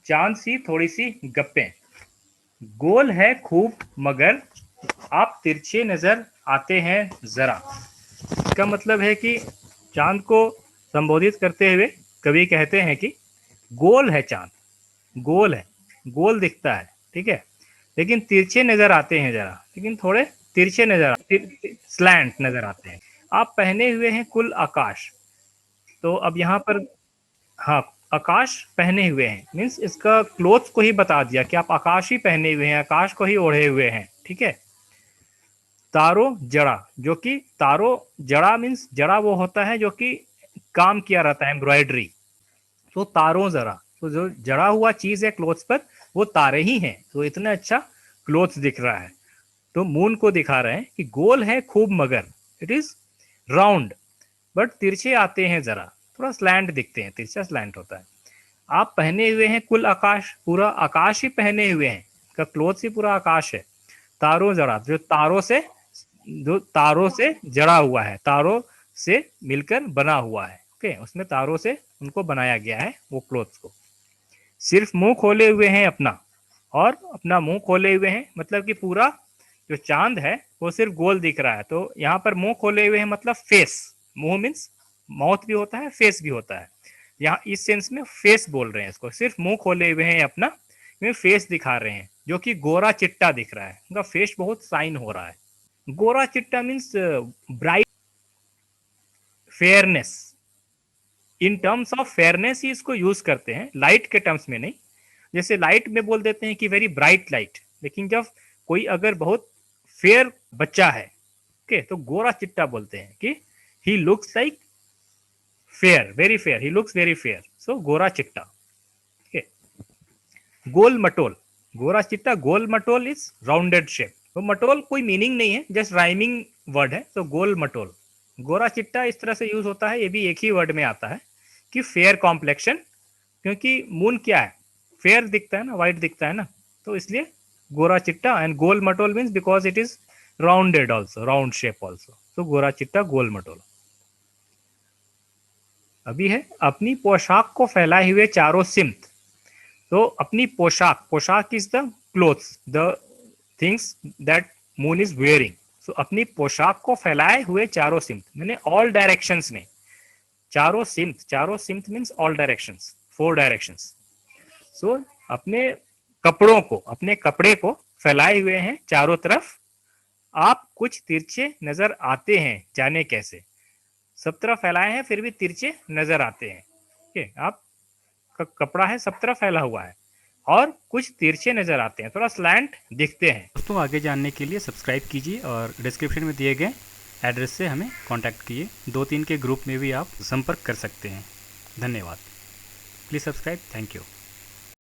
चांद सी थोड़ी सी गप्पें, गोल है खूब मगर आप तिरछे नजर आते हैं जरा। इसका मतलब है कि चांद को संबोधित करते हुए कवि कहते हैं कि गोल है चांद, गोल है, गोल दिखता है, ठीक है, लेकिन तिरछे नजर आते हैं जरा, लेकिन थोड़े तिरछे नजर, स्लैंट नजर आते हैं। आप पहने हुए हैं कुल आकाश, तो अब यहाँ पर, हाँ, आकाश पहने हुए हैं मीन्स इसका क्लोथ्स को ही बता दिया कि आप आकाश ही पहने हुए हैं, आकाश को ही ओढ़े हुए हैं, ठीक है। तारो जड़ा, जो कि तारो जड़ा मीन्स जड़ा वो होता है जो कि काम किया रहता है, एम्ब्रॉयडरी। तो तारों जरा, तो जो जड़ा हुआ चीज है क्लोथ्स पर वो तारे ही हैं, तो इतना अच्छा क्लोथ्स दिख रहा है। तो मून को दिखा रहे हैं कि गोल है खूब मगर इट इज राउंड, बट तिरछे आते हैं जरा, थोड़ा स्लैंट दिखते हैं, तिरछा स्लैंट होता है। आप पहने हुए हैं कुल आकाश, पूरा आकाश ही पहने हुए हैं, का क्लोथ ही पूरा आकाश है। तारों जड़ा, जो तारों से जड़ा हुआ है, तारों से मिलकर बना हुआ है, ओके, उसमें तारों से उनको बनाया गया है वो क्लोथ्स को। सिर्फ मुंह खोले हुए हैं अपना, और अपना मुंह खोले हुए हैं मतलब कि पूरा जो चांद है वो सिर्फ गोल दिख रहा है। तो यहाँ पर मुंह खोले हुए हैं मतलब फेस, मुंह मीन्स माउथ भी होता है, फेस भी होता है, यहाँ इस सेंस में फेस बोल रहे हैं इसको। सिर्फ मुंह खोले हुए हैं अपना, में फेस दिखा रहे हैं, जो कि गोरा चिट्टा दिख रहा है, उनका फेस बहुत साइन हो रहा है। गोरा चिट्टा means bright, fairness, in terms of fairness ही इसको यूज करते हैं, लाइट के टर्म्स में नहीं। जैसे लाइट में बोल देते हैं कि वेरी ब्राइट लाइट, लेकिन जब कोई अगर बहुत फेयर बच्चा है, ओके, तो गोरा चिट्टा बोलते हैं कि he looks like fair, very fair, he looks very fair, so गोरा चिट्टा, ओके। गोल मटोल, गोरा चिट्टा गोल मटोल इज राउंडेड शेप। तो मटोल कोई मीनिंग नहीं है, जस्ट राइमिंग वर्ड है, तो गोल मटोल। गोरा चिट्टा इस तरह से यूज होता है, ये भी एक ही वर्ड में आता है कि फेयर कॉम्प्लेक्शन, क्योंकि मून क्या है, फेयर दिखता है ना, व्हाइट दिखता है ना, तो इसलिए गोरा चिट्टा। एंड गोल मटोल means because it is rounded also, round shape also, तो गोरा चिट्टा गोल मटोल। अभी है अपनी पोशाक को फैलाए हुए चारों सिमत। तो अपनी पोशाक, पोशाक is the clothes, the things that Moon is wearing. So अपनी पोशाक को फैलाए हुए चारों सिमत, मैंने ऑल डायरेक्शंस में, चारों सिमत, चारों सिमत मीन्स ऑल डायरेक्शंस, 4 डायरेक्शंस। सो अपने कपड़ों को, अपने कपड़े को फैलाए हुए हैं चारों तरफ, आप कुछ तिरछे नजर आते हैं, जाने कैसे। सब तरफ फैलाए हैं फिर भी तिरछे नजर आते हैं, ओके। आप कपड़ा है सब तरफ फैला हुआ है और कुछ तिरछे नजर आते हैं, थोड़ा स्लैंट दिखते हैं। दोस्तों आगे जानने के लिए सब्सक्राइब कीजिए और डिस्क्रिप्शन में दिए गए एड्रेस से हमें कांटेक्ट कीजिए। 2-3 के ग्रुप में भी आप संपर्क कर सकते हैं। धन्यवाद। Please subscribe. Thank you.